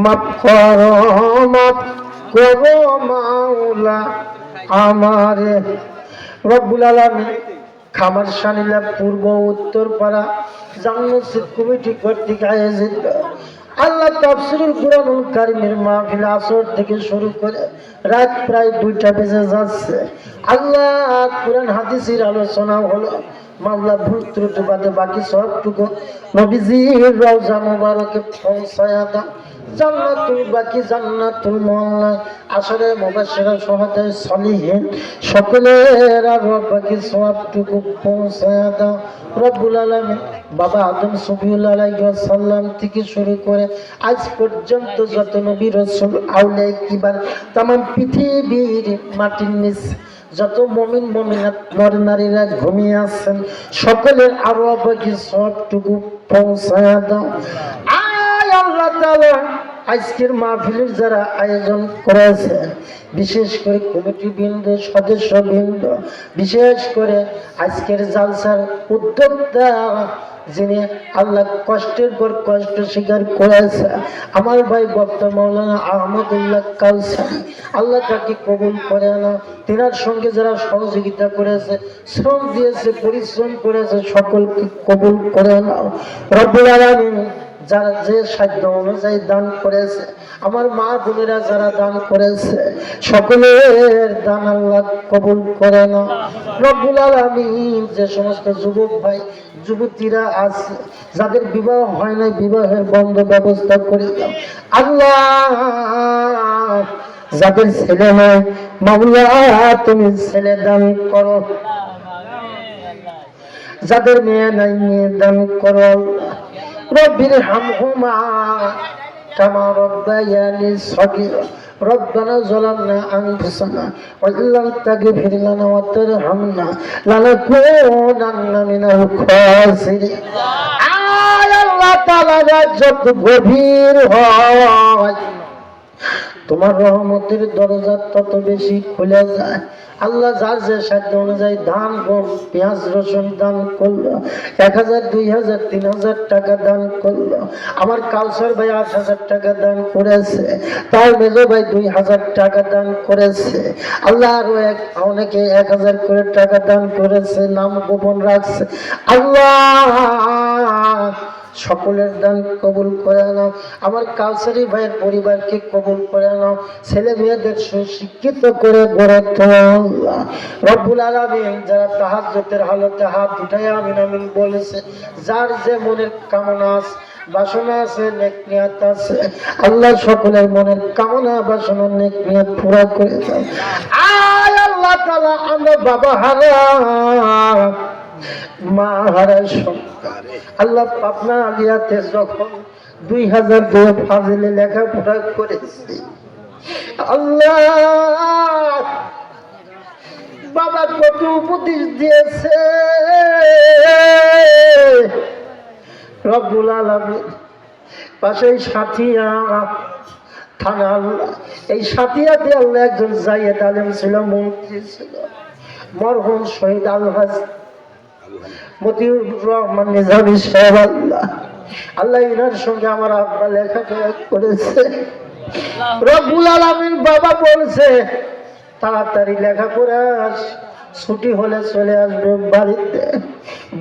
মাফ করো মাওলা আমারে। রব্বুল আলামিন খামারশালীলা পূর্ব উত্তর পাড়া জান্নাত কমিটি কর্তৃক আয়োজিত আল্লাহ তাফসীরুল কুরআনুল কারীমের মাহফিল আসর থেকে শুরু করে রাত প্রায় 2টা বেজে যাচ্ছে। আল্লাহ কুরআন হাদিসের আলোচনা হলো। মাওলা ভুল ত্রুটি বাদে বাকি সবটুকু নবীজির রওজা মুবারকে পৌঁছায়া দাও। জান্নাতুল বাকি জান্নাতুল মুআল্লা আসরে মুবাশশিরা শুহাদা সালিহিন সকলের আর বাকি সবটুকু পৌঁছায়া দাও রব্বুল আলামিন। বাবা আদম সফিউল্লাহ আলাইহিস সালাম থেকে শুরু করে আজ পর্যন্ত যত নবী রাসূল আউলিয়া কিবার तमाम পৃথিবীর মাটির নিচে যত মুমিন মুমিনাত নর নারীরা ঘুমিয়ে আছেন সকলের আরো বাকি সবটুকু পৌঁছায়া দাও। আয় আল্লাহ তাআলা আজকের মাহফিলের যারা আয়োজন করেছে বিশেষ করে কমিটি বৃন্দ সদস্য বৃন্দ বিশেষ করে আজকের জালসার উদ্যোক্তা যিনি আল্লাহ কষ্টের পর কষ্ট স্বীকার করেছে আমার ভাই বক্তা মাওলানা আহমদুল্লাহ কাউসারী, আল্লাহ তাকে কবুল করে না। তিনার সঙ্গে যারা সহযোগিতা করেছে শ্রম দিয়েছে পরিশ্রম করেছে সকলকে কবুল করে নাও রব্বুল আলামিন। যারা যে সাধ্য অনুযায়ী দান করেছে আমার মা বোনেরা যারা দান করেছে সকলের দান আল্লাহ কবুল করে না রব্বুল আলামিন। যে সমস্ত যুবক ভাই যুবতীরা আছে যাদের বিবাহ হয় নাই বিবাহের বন্ধ ব্যবস্থা করে দাও আল্লাহ। যাদের ছেলে নাই মাওলা তুমি ছেলে দান করো, যাদের মেয়ে নাই মেয়ে দান করো। রব্বির হামহুমা কামা রব্বায়ানি সগীরা রব্বানা যালামনা আনফুসানা ওয়া ইল্লাম তাগফির লানা ওয়া তারহামনা লানাকুনান্না মিনাল খাসিরিন। আয় আল্লাহ তাআলা যত গভীর হয় তোমার রহমতের দরজা তত বেশি খুলে যায় আল্লাহ। যার যে সাধ্য অনুযায়ী দান গম পেঁয়াজ রসুন দান করলো 1000 2000 3000 টাকা দান করলো। আমার কাউসার ভাই 8000 টাকা দান করেছে, তার মেজো ভাই 2000 টাকা দান করেছে। আল্লাহ আরো অনেকে 1000 করে টাকা দান করেছে, নাম গোপন রাখছে আল্লাহ। সকলের দান কবুল করে নাও। আমার কাউসারি ভাইয়ের পরিবারকে কবুল করে নাও, ছেলে মেয়েদের সুশিক্ষিত করে গড়ে তোলা রব্বুল আলামিন। যারা তাহাজ্জুদের হালতে হাত উঠায় আমিন আমিন বলেছে, যার যে মনের কামনা আছে বাসনা আছে নেক নিয়ত আছে আল্লাহ সকলের মনের কামনা বাসনা নেক নিয়ত পুরা করে দাও। আয় আল্লাহ তাআলা আমরা বাবা হারা মা হারা আল্লাহ পাবনা আলিয়াতে যখন 2002 ফাজিলে লেখাপড়া করেছি আল্লাহ বাবা কত উপদেশ দিয়েছে রব্বুল আলামিন। পাশে সাথিয়া থানা আল্লাহ, এই সাথিয়াতে আল্লাহ একজন জায়েদ আলেম ছিল, মন্ত্রী ছিল, মরহুম শহীদ আলহাজ মতিউর রহমান নিজামী সাহেব। আল্লাহ আল্লাহ ইনার সঙ্গে আমার আব্বা লেখাপড়া করেছে রব্বুল আলামিন। বাবা বলছে তাড়াতাড়ি লেখাপড়া ছুটি হলে চলে আসবে বাড়িতে,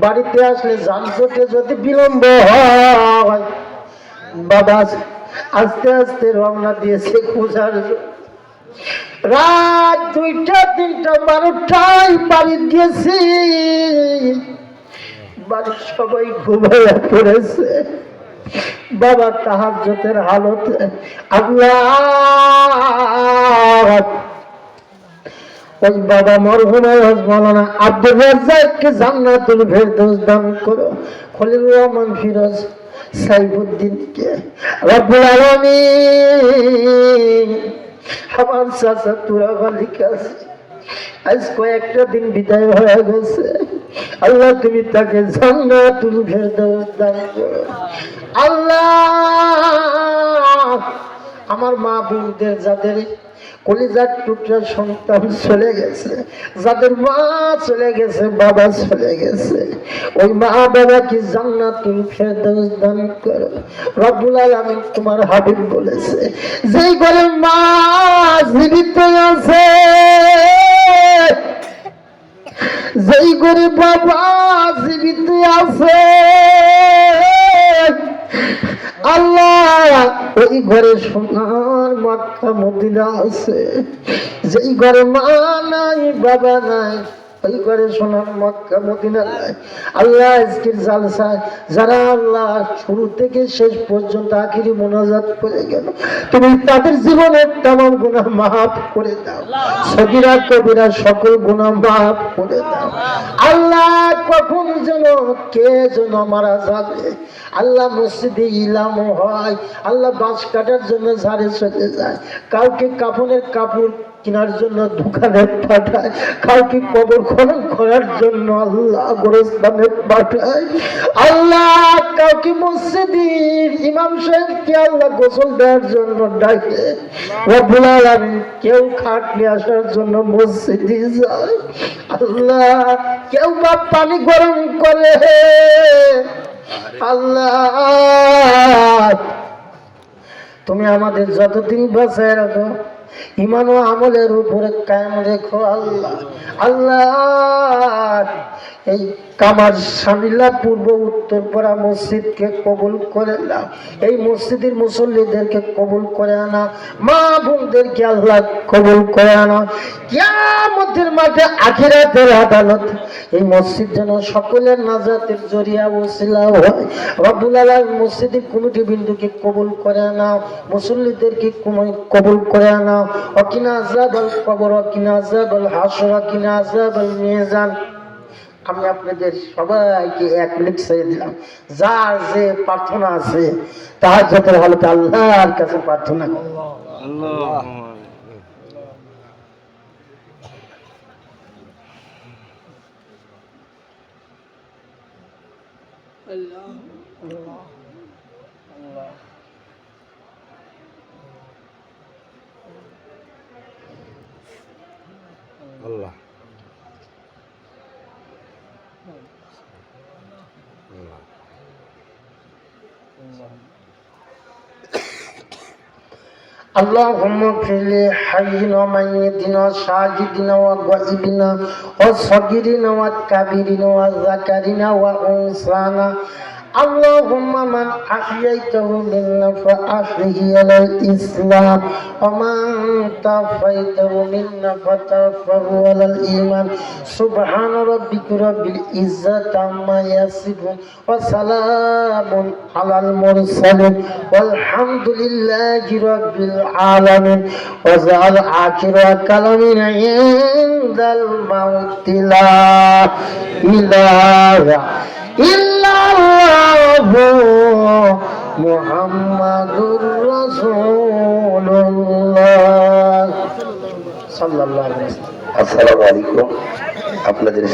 বাড়িতে আসলে যানজটে যদি বিলম্ব হয়। বাবা আস্তে আস্তে রওনা দিয়েছে খোঁজার রাত 2টা 3টা 12টায় বাড়ি গিয়েছি, বাড়ির সবাই ঘুমাইয়া পড়েছে। বাবা তাহাজ্জুদের হালতে আল্লাহ ওই বাবা মরহুম মাওলানা আব্দুর রাজ্জাককে জান্নাতুল ফেরদৌস দান করো। খলিলুর রহমান ফিরোজ সাইফুদ্দিনকে রব্বুল আলামিন। আমার চাচা তুরাব আলী কাছে আজ কয়েকটা দিন বিদায় হয়ে গেছে আল্লাহ তুমি তাকে জান্নাতুল ফেরদৌস দান করো আল্লাহ। আমার মা বোনদের যাদের কলিজার টুকরা সন্তান চলে গেছে, যাদের মা চলে গেছে, বাবা চলে গেছে, ওই মা বাবাকে জান্নাতুল ফেরদাউস দান করো রব্বুল আলামিন। তোমার হাবিব বলেছে যেই ঘরে মা জীবিত আছে, যেই ঘরে বাবা জীবিত আছে, আল্লাহ ওই ঘরে সোনার মক্কা মদিনা আছে। যেই ঘরে মা নাই বাবা নাই, ওই ঘরে সোনার মক্কা মদিনা নাই। আল্লাহ আজকের জালসায় যারা আল্লাহ শুরু থেকে শেষ পর্যন্ত আখিরি মোনাজাত করে গেল, তুমি তাদের জীবনের তামাম গুনাহ মাফ করে দাও, সগীরা কবিরা সকল গুনাহ মাফ করে দাও। আল্লাহ কখন যেন কে যেন মারা যাবে, আল্লাহ মসজিদে ইলাম হয়, আল্লাহ বাঁশ কাটার জন্য ঝাড়ে চলে যায়, কাউকে কাফনের কাপড় কেনার জন্য দোকানে পাঠায়, কাউকে কবর খনন করার জন্য আল্লাহ গোরস্থানে পাঠায়, আল্লাহ কাউকে মসজিদের ইমাম সাহেবকে আল্লাহ গোসল দেওয়ার জন্য ডাকে, রব্বুল আলামিন কেউ খাট নিয়ে আসার জন্য মসজিদে যায়, আল্লাহ কেউ বা পানি গরম করে। আল্লাহ তুমি আমাদের যতদিন বাঁচায় রাখো, ইমান ও আমলের উপরে কায়েম রেখো আল্লাহ। আল্লাহ এই কামার শামিলা পূর্ব উত্তরপাড়া মসজিদকে কবুল করে নাও, এই মসজিদের মুসল্লিদেরকে কবুল করে আনা, মা বোনদেরকে আল্লাহ কবুল করে আনা। কিয়ামতের মাঠে আখিরাতের আদালত এই মসজিদ যেন সকলের নাজাতের জরিয়া ওসিলা হয়। রব্বুল আলামিন মসজিদের কমিটি বিন্দুকে কবুল করে নাও, মুসল্লিদেরকে কবুল করে নাও। ওয়াকিনা আযাবাল কবর, ওয়াকিনা আযাবাল হাসর, ওয়াকিনা আযাবাল মিজান। আমি আপনাদের সবাইকে 1 মিনিট ছেড়ে দিলাম, যার যে প্রার্থনা আছে তাহাজ্জুদের হালতে আল্লাহর কাছে প্রার্থনা করুন। আল্লাহ اللهم اغفر لحينا وميتنا وشاهدنا وغائبنا وصغيرنا وكبيرنا وذكرنا وانثانا. اللهم من أحييته منا فأحيه على الإسلام، ومن توفيته منا فتوفه على الإيمان. سبحان ربك رب العزة عما يصفون وسلام على المرسلين والحمد لله رب العالمين. وجعل آخر كلامنا عند الموت لا إله إلا الله মুহাম্মাদুর রাসূলুল্লাহ সাল্লাল্লাহু আলাইহি ওয়াসাল্লাম। আসসালামু আলাইকুম। আপনাদের